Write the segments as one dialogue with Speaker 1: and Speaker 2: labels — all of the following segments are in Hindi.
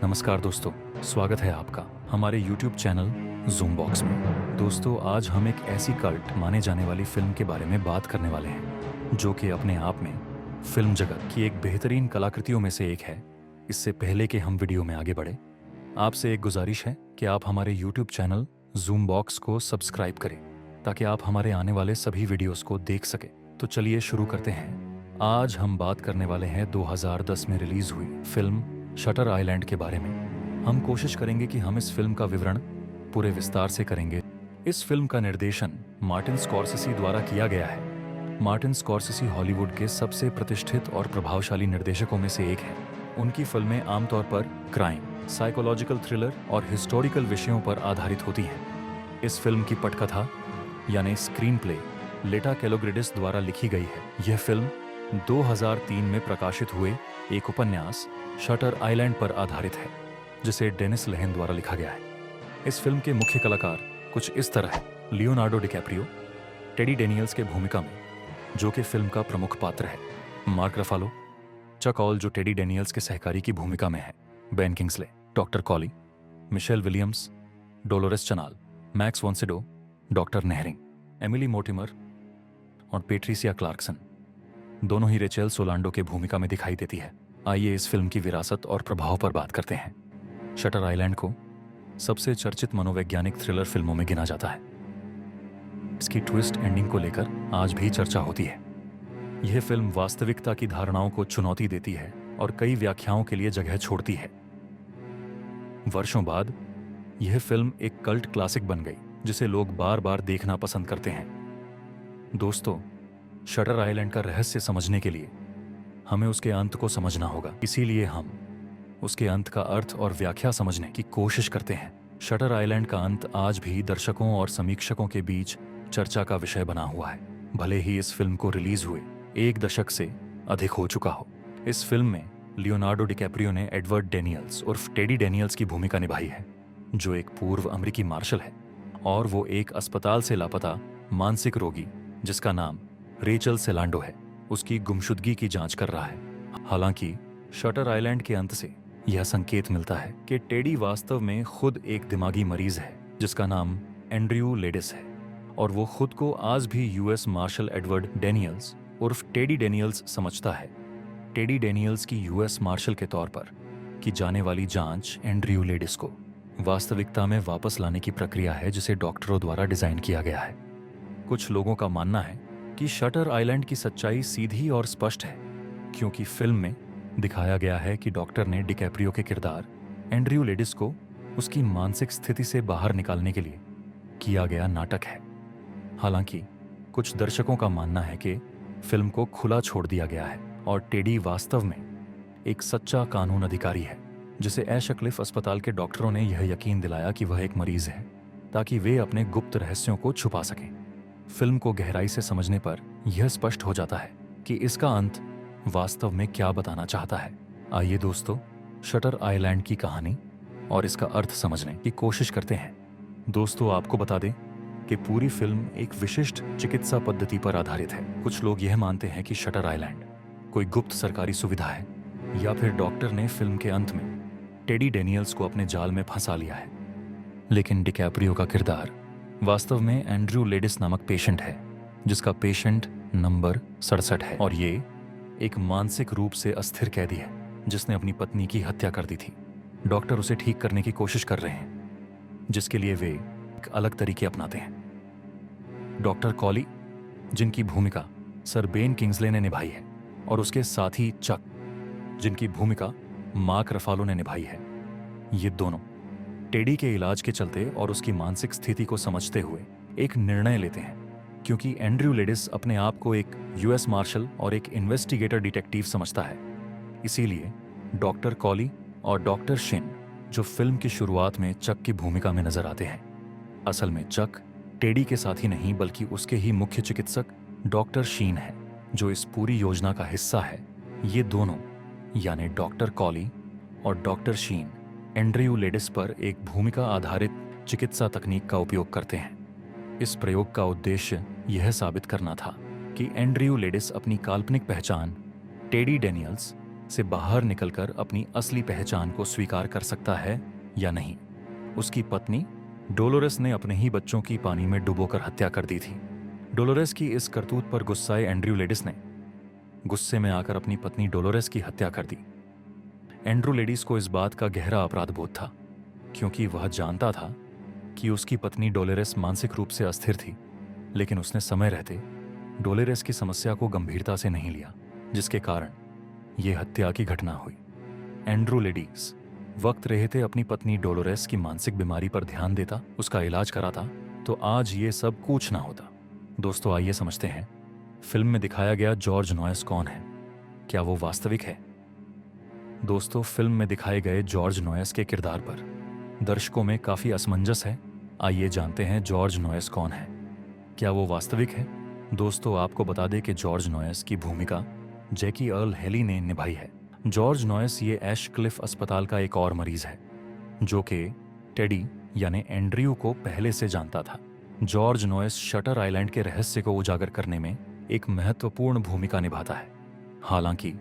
Speaker 1: नमस्कार दोस्तों, स्वागत है आपका हमारे YouTube चैनल जूम बॉक्स में। दोस्तों, आज हम एक ऐसी कल्ट माने जाने वाली फिल्म के बारे में बात करने वाले हैं जो कि अपने आप में फिल्म जगत की एक बेहतरीन कलाकृतियों में से एक है। इससे पहले कि हम वीडियो में आगे बढ़े, आपसे एक गुजारिश है कि आप हमारे YouTube चैनल जूम बॉक्स को सब्सक्राइब करें ताकि आप हमारे आने वाले सभी वीडियोस को देख सकें। तो चलिए शुरू करते हैं। आज हम बात करने वाले हैं 2010 में रिलीज हुई फिल्म शटर आइलैंड के बारे में। हम कोशिश करेंगे कि हम इस फिल्म का विवरण पूरे विस्तार से करेंगे। इस फिल्म का निर्देशन मार्टिन स्कॉर्सेसी द्वारा किया गया है। मार्टिन स्कॉर्सेसी हॉलीवुड के सबसे प्रतिष्ठित और प्रभावशाली निर्देशकों में से एक हैं। उनकी फिल्में आमतौर पर क्राइम, साइकोलॉजिकल थ्रिलर और हिस्टोरिकल विषयों पर आधारित होती हैं। इस फिल्म की पटकथा यानी स्क्रीन प्ले लेटा कैलोग्रिडिस द्वारा लिखी गई है। यह फिल्म 2003 में प्रकाशित हुए एक उपन्यास शटर आइलैंड पर आधारित है, जिसे डेनिस लेहन द्वारा लिखा गया है। इस फिल्म के मुख्य कलाकार कुछ इस तरह हैं। लियोनार्डो डिकैप्रियो टेडी डेनियल्स के भूमिका में, जो कि फिल्म का प्रमुख पात्र है। मार्क रफालो चक ऑल, जो टेडी डेनियल्स के सहकारी की भूमिका में है। Ben Kingsley doctor Cawley, Michelle Williams, Dolores Chanal, Max von Sydow, doctor Naehring, Emily Mortimer और पेट्रिसिया क्लार्कसन दोनों ही रेचेल सोलांडो के भूमिका में दिखाई देती है। आइए इस फिल्म की विरासत और प्रभाव पर बात करते हैं। शटर आइलैंड को सबसे चर्चित मनोवैज्ञानिक थ्रिलर फिल्मों में गिना जाता है। इसकी ट्विस्ट एंडिंग को लेकर आज भी चर्चा होती है। यह फिल्म वास्तविकता की धारणाओं को चुनौती देती है और कई व्याख्याओं के लिए जगह छोड़ती है। वर्षों बाद यह फिल्म एक कल्ट क्लासिक बन गई, जिसे लोग बार बार देखना पसंद करते हैं। दोस्तों, शटर आइलैंड का रहस्य समझने के लिए हमें उसके अंत को समझना होगा। इसीलिए हम उसके अंत का अर्थ और व्याख्या समझने की कोशिश करते हैं। शटर आइलैंड का अंत आज भी दर्शकों और समीक्षकों के बीच चर्चा का विषय बना हुआ है, भले ही इस फिल्म को रिलीज हुए एक दशक से अधिक हो चुका हो। इस फिल्म में लियोनार्डो डिकैप्रियो ने एडवर्ड डेनियल्स उर्फ टेडी डेनियल्स की भूमिका निभाई है, जो एक पूर्व अमेरिकी मार्शल है और वो एक अस्पताल से लापता मानसिक रोगी, जिसका नाम रेचल सोलांडो है, उसकी गुमशुदगी की जांच कर रहा है। हालांकि शटर आइलैंड के अंत से यह संकेत मिलता है कि टेडी वास्तव में खुद एक दिमागी मरीज है, जिसका नाम एंड्रयू लेडिस है, और वो खुद को आज भी यूएस मार्शल एडवर्ड डेनियल्स उर्फ टेडी डेनियल्स समझता है। टेडी डेनियल्स की यूएस मार्शल के तौर पर की जाने वाली जांच एंड्रयू लेडिस को वास्तविकता में वापस लाने की प्रक्रिया है, जिसे डॉक्टरों द्वारा डिजाइन किया गया है। कुछ लोगों का मानना है कि शटर आइलैंड की सच्चाई सीधी और स्पष्ट है, क्योंकि फिल्म में दिखाया गया है कि डॉक्टर ने डिकैप्रियो के किरदार एंड्रयू लेडिस को उसकी मानसिक स्थिति से बाहर निकालने के लिए किया गया नाटक है। हालांकि कुछ दर्शकों का मानना है कि फिल्म को खुला छोड़ दिया गया है और टेडी वास्तव में एक सच्चा कानून अधिकारी है, जिसे एशक्लिफ अस्पताल के डॉक्टरों ने यह यकीन दिलाया कि वह एक मरीज है, ताकि वे अपने गुप्त रहस्यों को छुपा सकें। फिल्म को गहराई से समझने पर यह स्पष्ट हो जाता है कि इसका अंत वास्तव में क्या बताना चाहता है। आइए दोस्तों, शटर आइलैंड की कहानी और इसका अर्थ समझने की कोशिश करते हैं। दोस्तों, आपको बता दें कि पूरी फिल्म एक विशिष्ट चिकित्सा पद्धति पर आधारित है। कुछ लोग यह मानते हैं कि शटर आइलैंड कोई गुप्त सरकारी सुविधा है, या फिर डॉक्टर ने फिल्म के अंत में टेडी डेनियल्स को अपने जाल में फंसा लिया है। लेकिन डिकैप्रियो का किरदार वास्तव में एंड्रयू लेडिस नामक पेशेंट है, जिसका पेशेंट नंबर 67 है, और ये एक मानसिक रूप से अस्थिर कैदी है जिसने अपनी पत्नी की हत्या कर दी थी। डॉक्टर उसे ठीक करने की कोशिश कर रहे हैं, जिसके लिए वे एक अलग तरीके अपनाते हैं। डॉक्टर कॉली, जिनकी भूमिका सर बेन किंग्सले ने निभाई है, और उसके साथी चक, जिनकी भूमिका मार्क रफालो ने निभाई है, ये दोनों टेडी के इलाज के चलते और उसकी मानसिक स्थिति को समझते हुए एक निर्णय लेते हैं। क्योंकि एंड्रयू लेडिस अपने आप को एक यूएस मार्शल और एक इन्वेस्टिगेटर डिटेक्टिव समझता है, इसीलिए डॉक्टर कॉली और डॉक्टर शिन, जो फिल्म की शुरुआत में चक की भूमिका में नजर आते हैं, असल में चक टेडी के साथी नहीं बल्कि उसके ही मुख्य चिकित्सक डॉक्टर शीन है, जो इस पूरी योजना का हिस्सा है। ये दोनों यानी डॉक्टर कॉली और डॉक्टर शीन एंड्रयू लेडिस पर एक भूमिका आधारित चिकित्सा तकनीक का उपयोग करते हैं। इस प्रयोग का उद्देश्य यह साबित करना था कि एंड्रयू लेडिस अपनी काल्पनिक पहचान टेडी डेनियल्स से बाहर निकलकर अपनी असली पहचान को स्वीकार कर सकता है या नहीं। उसकी पत्नी डोलोरेस ने अपने ही बच्चों की पानी में डुबोकर हत्या कर दी थी। डोलोरेस की इस करतूत पर गुस्साए एंड्रयू लेडिस ने गुस्से में आकर अपनी पत्नी डोलोरेस की हत्या कर दी। एंड्रू लेडिस को इस बात का गहरा अपराध बोध था, क्योंकि वह जानता था कि उसकी पत्नी डोलोरेस मानसिक रूप से अस्थिर थी, लेकिन उसने समय रहते डोलोरेस की समस्या को गंभीरता से नहीं लिया, जिसके कारण यह हत्या की घटना हुई। एंड्रू लेडिस वक्त रहते अपनी पत्नी डोलोरेस की मानसिक बीमारी पर ध्यान देता, उसका इलाज कराता, तो आज ये सब कुछ ना होता। दोस्तों, आइए समझते हैं फिल्म में दिखाया गया जॉर्ज नॉयस कौन है, क्या वो वास्तविक है। दोस्तों, फिल्म में दिखाए गए जॉर्ज नॉयस के किरदार पर दर्शकों में काफी असमंजस है। आइए जानते हैं जॉर्ज नॉयस कौन है, क्या वो वास्तविक है। दोस्तों, आपको बता दें कि जॉर्ज नॉयस की भूमिका जैकी अर्ल हेली ने निभाई है। जॉर्ज नॉयस ये एश क्लिफ अस्पताल का एक और मरीज है, जो कि टेडी यानी एंड्रयू को पहले से जानता था। जॉर्ज नॉयस शटर आइलैंड के रहस्य को उजागर करने में एक महत्वपूर्ण भूमिका निभाता है। हालांकि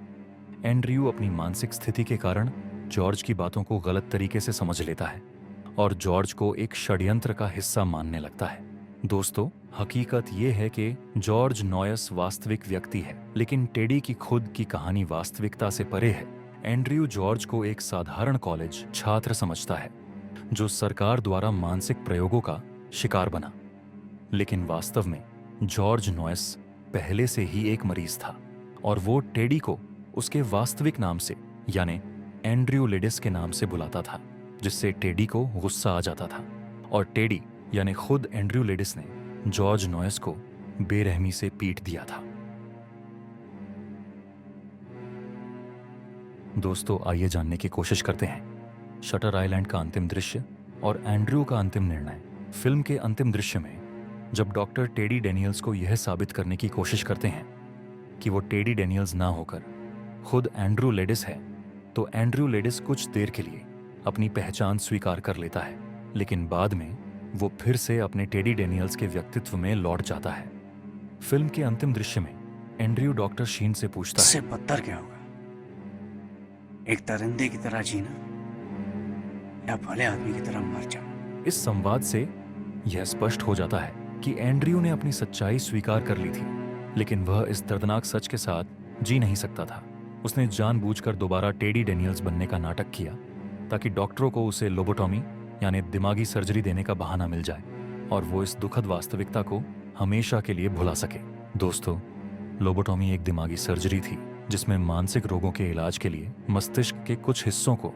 Speaker 1: एंड्रयू अपनी मानसिक स्थिति के कारण जॉर्ज की बातों को गलत तरीके से समझ लेता है और जॉर्ज को एक षड्यंत्र का हिस्सा मानने लगता है। दोस्तों, हकीकत ये है कि जॉर्ज नॉयस वास्तविक व्यक्ति है, लेकिन टेडी की खुद की कहानी वास्तविकता से परे है। एंड्रयू जॉर्ज को एक साधारण कॉलेज छात्र समझता है, जो सरकार द्वारा मानसिक प्रयोगों का शिकार बना, लेकिन वास्तव में जॉर्ज नॉयस पहले से ही एक मरीज था और वो टेडी को उसके वास्तविक नाम से यानी एंड्रयू लेडिस के नाम से बुलाता था, जिससे टेडी को गुस्सा आ जाता था और टेडी यानी खुद एंड्रयू लेडिस ने जॉर्ज नॉयस को बेरहमी से पीट दिया था। दोस्तों, आइए जानने की कोशिश करते हैं शटर आइलैंड का अंतिम दृश्य और एंड्रयू का अंतिम निर्णय। फिल्म के अंतिम दृश्य में जब डॉक्टर टेडी डेनियल्स को यह साबित करने की कोशिश करते हैं कि वो टेडी डेनियल्स ना होकर खुद एंड्रयू लेडिस है, तो एंड्रयू लेडिस कुछ देर के लिए अपनी पहचान स्वीकार कर लेता है, लेकिन बाद में वो फिर से अपने टेडी डेनियल्स के व्यक्तित्व में लौट जाता है। फिल्म के अंतिम दृश्य में एंड्रयू डॉक्टर शीन से पूछता है,
Speaker 2: इससे बदतर क्या होगा, एक दरिंदे की तरह जीना या भले आदमी की तरह मर जाना।
Speaker 1: इस संवाद से यह स्पष्ट हो जाता है कि एंड्रयू ने अपनी सच्चाई स्वीकार कर ली थी, लेकिन वह इस दर्दनाक सच के साथ जी नहीं सकता था। उसने जानबूझकर दोबारा टेडी डेनियल्स बनने का नाटक किया ताकि डॉक्टरों को उसे लोबोटॉमी यानी दिमागी सर्जरी देने का बहाना मिल जाए और वो इस दुखद वास्तविकता को हमेशा के लिए भुला सके। दोस्तों, लोबोटॉमी एक दिमागी सर्जरी थी जिसमें मानसिक रोगों के इलाज के लिए मस्तिष्क के कुछ हिस्सों को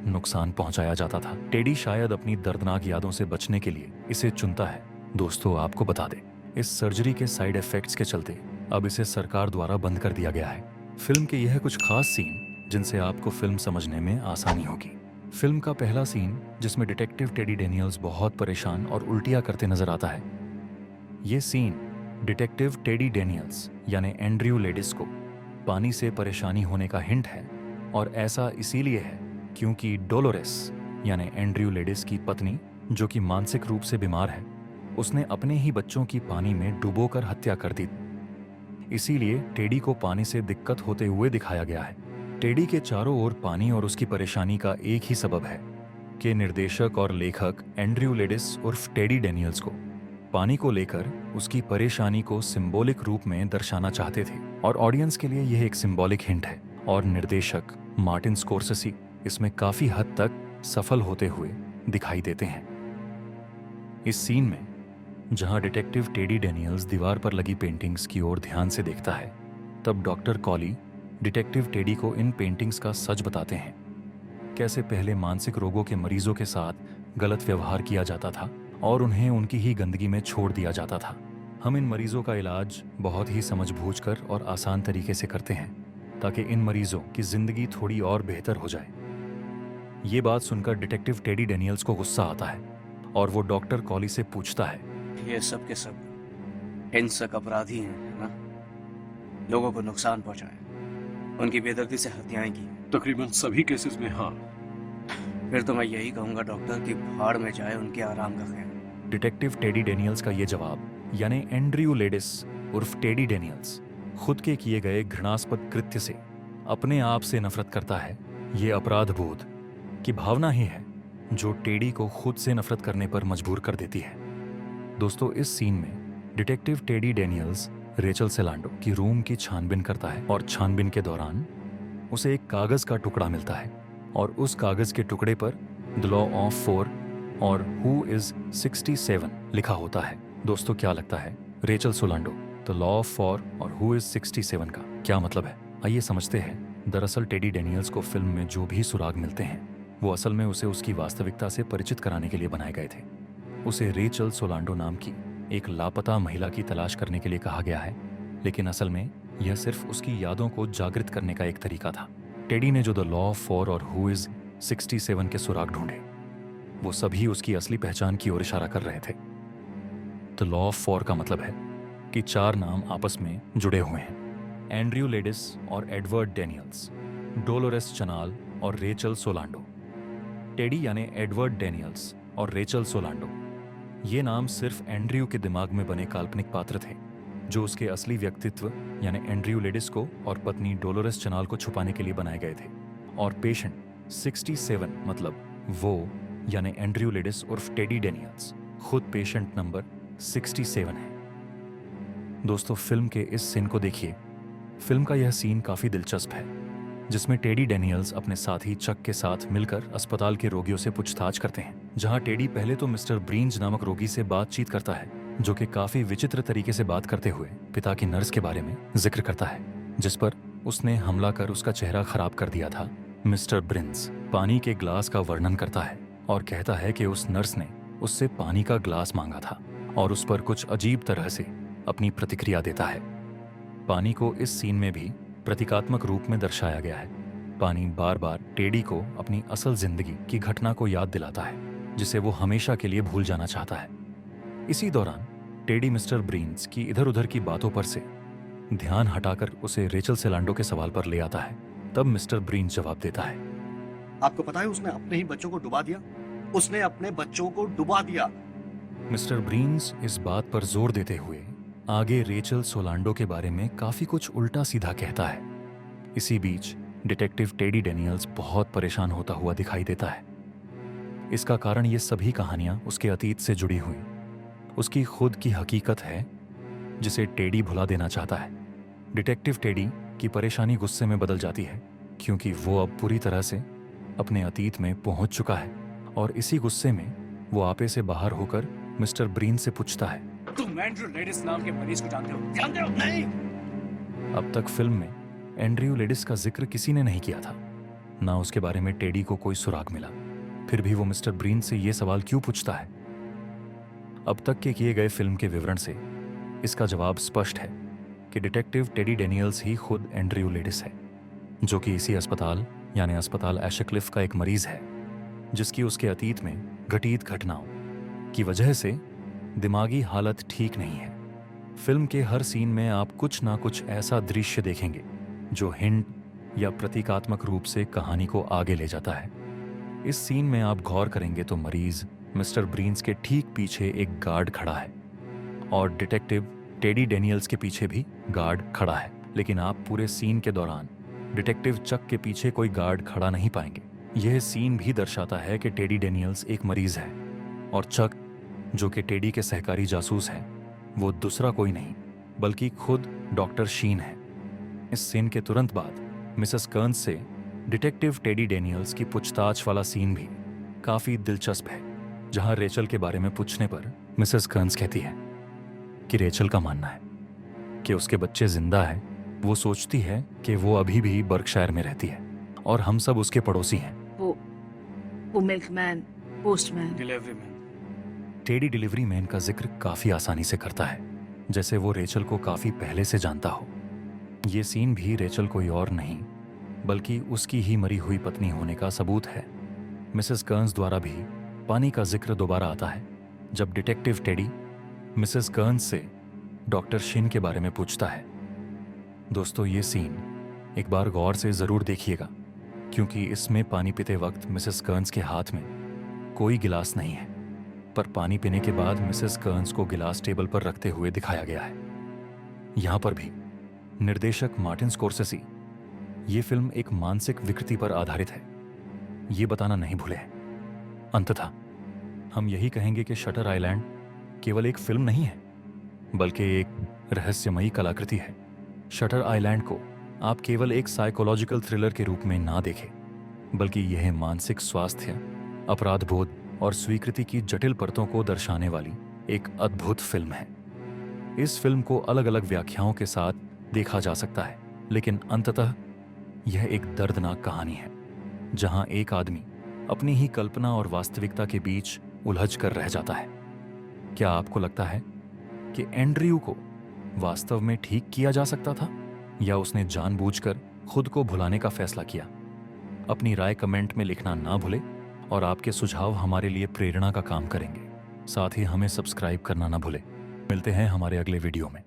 Speaker 1: नुकसान पहुंचाया जाता था। टेडी शायद अपनी दर्दनाक यादों से बचने के लिए इसे चुनता है। दोस्तों, आपको बता दें, इस सर्जरी के साइड इफेक्ट्स के चलते अब इसे सरकार द्वारा बंद कर दिया गया है। फिल्म के यह कुछ खास सीन जिनसे आपको फिल्म समझने में आसानी होगी। फिल्म का पहला सीन जिसमें डिटेक्टिव टेडी डेनियल्स बहुत परेशान और उल्टियां करते नजर आता है। ये सीन डिटेक्टिव टेडी डेनियल्स यानी एंड्रयू लेडिस को पानी से परेशानी होने का हिंट है, और ऐसा इसीलिए है क्योंकि डोलोरेस यानी एंड्रयू लेडिस की पत्नी, जो कि मानसिक रूप से बीमार है, उसने अपने ही बच्चों की पानी में डुबोकर हत्या कर दी। इसीलिए टेडी को पानी से दिक्कत होते हुए दिखाया गया है। टेडी के चारों ओर पानी और उसकी परेशानी का एक ही सबब है कि निर्देशक और लेखक एंड्रयू लेडिस उर्फ टेडी डेनियल्स को पानी को लेकर उसकी परेशानी को सिंबॉलिक रूप में दर्शाना चाहते थे, और ऑडियंस के लिए यह एक सिंबॉलिक हिंट है, और निर्देशक मार्टिन स्कोर्सेसी इसमें काफी हद तक सफल होते हुए दिखाई देते हैं। इस सीन में जहां डिटेक्टिव टेडी डेनियल्स दीवार पर लगी पेंटिंग्स की ओर ध्यान से देखता है, तब डॉक्टर कॉली डिटेक्टिव टेडी को इन पेंटिंग्स का सच बताते हैं। कैसे पहले मानसिक रोगों के मरीजों के साथ गलत व्यवहार किया जाता था और उन्हें उनकी ही गंदगी में छोड़ दिया जाता था। हम इन मरीजों का इलाज बहुत ही समझबूझकर और आसान तरीके से करते हैं ताकि इन मरीजों की जिंदगी थोड़ी और बेहतर हो जाए। ये बात सुनकर डिटेक्टिव टेडी डेनियल्स को गुस्सा आता है और वो डॉक्टर कॉली से पूछता है,
Speaker 2: ये सब के सब हिंसक अपराधी हैं, है ना? लोगों को नुकसान पहुंचाए, उनकी बेदर्दी से हत्याएं की।
Speaker 3: तकरीबन सभी केसेस में हाँ।
Speaker 2: फिर तो मैं यही कहूंगा डॉक्टर कि भाड़ में जाए उनके आराम का ख्याल।
Speaker 1: डिटेक्टिव टेडी डेनियल्स का ये जवाब यानी एंड्रयू लेडिस उर्फ टेडी डेनियल्स खुद के किए गए घृणास्पद कृत्य से अपने आप से नफरत करता है, ये अपराध बोध की भावना ही है जो टेडी को खुद से नफरत करने पर मजबूर कर देती है। दोस्तों, इस सीन में डिटेक्टिव टेडी डेनियल्स रेचल सेलांडो की रूम की छानबीन करता है और छानबीन के दौरान उसे एक कागज का टुकड़ा मिलता है और उस कागज के टुकड़े पर द लॉ ऑफ 4 और हु इज 67 लिखा होता है। दोस्तों, क्या लगता है रेचल सोलांडो द लॉ ऑफ 4 और हु इज 67 का क्या मतलब है? आइए समझते हैं। दरअसल टेडी डेनियल्स को फिल्म में जो भी सुराग मिलते हैं वो असल में उसे उसकी वास्तविकता से परिचित कराने के लिए बनाए गए थे। उसे रेचल सोलांडो नाम की एक लापता महिला की तलाश करने के लिए कहा गया है, लेकिन असल में यह सिर्फ उसकी यादों को जागृत करने का एक तरीका था। टेडी ने जो द लॉ ऑफ 4 और हु इज 67 के सुराग ढूंढे वो सभी उसकी असली पहचान की ओर इशारा कर रहे थे। द लॉ ऑफ 4 का मतलब है कि 4 नाम आपस में जुड़े हुए हैं, एंड्रयू लेडिस और एडवर्ड डेनियल्स, डोलोरेस चनाल और रेचल सोलांडो। टेडी यानी एडवर्ड डेनियल्स और रेचल सोलांडो, ये नाम सिर्फ एंड्रयू के दिमाग में बने काल्पनिक पात्र थे जो उसके असली व्यक्तित्व यानी एंड्रयू लेडिस को और पत्नी डोलोरेस चनाल को छुपाने के लिए बनाए गए थे। और पेशेंट 67 मतलब वो यानी एंड्रयू लेडिस उर्फ टेडी डेनियल्स खुद पेशेंट नंबर 67 है। दोस्तों, फिल्म के इस सीन को देखिए। फिल्म का यह सीन काफी दिलचस्प है जिसमें टेडी डेनियल्स अपने साथी चक के साथ मिलकर अस्पताल के रोगियों से पूछताछ करते हैं, जहां टेडी पहले तो मिस्टर ब्रीन्ज नामक रोगी से बातचीत करता है जो कि काफी विचित्र तरीके से बात करते हुए पिता की नर्स के बारे में जिक्र करता है जिस पर उसने हमला कर उसका चेहरा खराब कर दिया था। मिस्टर ब्रिन्स पानी के ग्लास का वर्णन करता है और कहता है कि उस नर्स ने उससे पानी का ग्लास मांगा था और उस पर कुछ अजीब तरह से अपनी प्रतिक्रिया देता है। पानी को इस सीन में भी प्रतीकात्मक रूप में दर्शाया गया है। पानी बार बार टेडी को अपनी असल जिंदगी की घटना को याद दिलाता है जिसे वो हमेशा के लिए भूल जाना चाहता है। इसी दौरान टेडी मिस्टर ब्रीन्स की इधर उधर की बातों पर से ध्यान हटाकर उसे रेचल सेलांडो के सवाल पर ले आता है। तब मिस्टर ब्रीन्स जवाब देता है,
Speaker 4: आपको पता है उसने अपने ही बच्चों को डुबा दिया। उसने अपने बच्चों को डुबा दिया।
Speaker 1: मिस्टर ब्रीन्स इस बात पर जोर देते हुए आगे रेचल सोलांडो के बारे में काफी कुछ उल्टा सीधा कहता है। इसी बीच डिटेक्टिव टेडी डेनियल्स बहुत परेशान होता हुआ दिखाई देता है। इसका कारण ये सभी कहानियां उसके अतीत से जुड़ी हुई उसकी खुद की हकीकत है जिसे टेडी भुला देना चाहता है। डिटेक्टिव टेडी की परेशानी गुस्से में बदल जाती है क्योंकि वो अब पूरी तरह से अपने अतीत में पहुंच चुका है और इसी गुस्से में वो आपे से बाहर होकर मिस्टर ब्रीन से पूछता है,
Speaker 2: तुम एंड्रयू लेडिस नाम के मरीज को जानते हो? जानते हो? नहीं।
Speaker 1: अब तक फिल्म में एंड्रयू लेडिस का जिक्र किसी ने नहीं किया था, ना उसके बारे में टेडी को कोई सुराग मिला। फिर भी वो मिस्टर ब्रीन से ये सवाल क्यों पूछता है? अब तक के किए गए फिल्म के विवरण से इसका जवाब स्पष्ट है कि डिटेक्टिव टेडी डेनियल्स ही खुद एंड्रयू लेडिस है, जो कि इसी अस्पताल यानी अस्पताल एशक्लिफ का एक मरीज है जिसकी उसके अतीत में घटित घटनाओं की वजह से दिमागी हालत ठीक नहीं है। फिल्म के हर सीन में आप कुछ ना कुछ ऐसा दृश्य देखेंगे जो हिंट या प्रतीकात्मक रूप से कहानी को आगे ले जाता है। इस सीन में आप गौर करेंगे तो मरीज मिस्टर ब्रीन्स के ठीक पीछे एक गार्ड खड़ा है और डिटेक्टिव टेडी डेनियल्स के पीछे भी गार्ड खड़ा है, लेकिन आप पूरे सीन के दौरान डिटेक्टिव चक के पीछे कोई गार्ड खड़ा नहीं पाएंगे। यह सीन भी दर्शाता है कि टेडी डेनियल्स एक मरीज है और चक, जो कि टेडी के सहकारी जासूस है, वो दूसरा कोई नहीं बल्कि खुद डॉक्टर शीन है। इस सीन के तुरंत बाद मिसेस कर्न्स से डिटेक्टिव टेडी डेनियल्स की पूछताछ वाला सीन भी काफी दिलचस्प है, जहां रेचल के बारे में पूछने पर मिसेस कर्न्स कहती है कि रेचल का मानना है कि उसके बच्चे जिंदा है। वो सोचती है कि वो अभी भी बर्कशायर में रहती है और हम सब उसके पड़ोसी हैं।
Speaker 5: वो milkman, postman,
Speaker 2: delivery man.
Speaker 1: Teddy delivery man का जिक्र काफी आसानी से करता है, जैसे वो रेचल को काफी पहले से जानता हो। ये सीन भी रेचल कोई और नहीं बल्कि उसकी ही मरी हुई पत्नी होने का सबूत है। मिसेस कर्न्स द्वारा भी पानी का जिक्र दोबारा आता है जब डिटेक्टिव टेडी मिसेस कर्न्स से डॉक्टर शिन के बारे में पूछता है। दोस्तों, ये सीन एक बार गौर से जरूर देखिएगा क्योंकि इसमें पानी पीते वक्त मिसेस कर्न्स के हाथ में कोई गिलास नहीं है, पर पानी पीने के बाद मिसेस कर्न्स को गिलास टेबल पर रखते हुए दिखाया गया है। यहां पर भी निर्देशक मार्टिन स्कोर्सेसी ये फिल्म एक मानसिक विकृति पर आधारित है, ये बताना नहीं भूले हैं। अंततः हम यही कहेंगे कि शटर आइलैंड केवल एक फिल्म नहीं है, बल्कि एक रहस्यमयी कलाकृति है। शटर आइलैंड को आप केवल एक साइकोलॉजिकल थ्रिलर के रूप में ना देखें, बल्कि यह मानसिक स्वास्थ्य, अपराध बोध और स्वीकृति की जटिल परतों को दर्शाने वाली एक अद्भुत फिल्म है। इस फिल्म को अलग अलग व्याख्याओं के साथ देखा जा सकता है, लेकिन अंततः यह एक दर्दनाक कहानी है जहां एक आदमी अपनी ही कल्पना और वास्तविकता के बीच उलझ कर रह जाता है। क्या आपको लगता है कि एंड्रयू को वास्तव में ठीक किया जा सकता था, या उसने जानबूझकर खुद को भुलाने का फैसला किया? अपनी राय कमेंट में लिखना ना भूले और आपके सुझाव हमारे लिए प्रेरणा का काम करेंगे। साथ ही हमें सब्सक्राइब करना ना भूले। मिलते हैं हमारे अगले वीडियो में।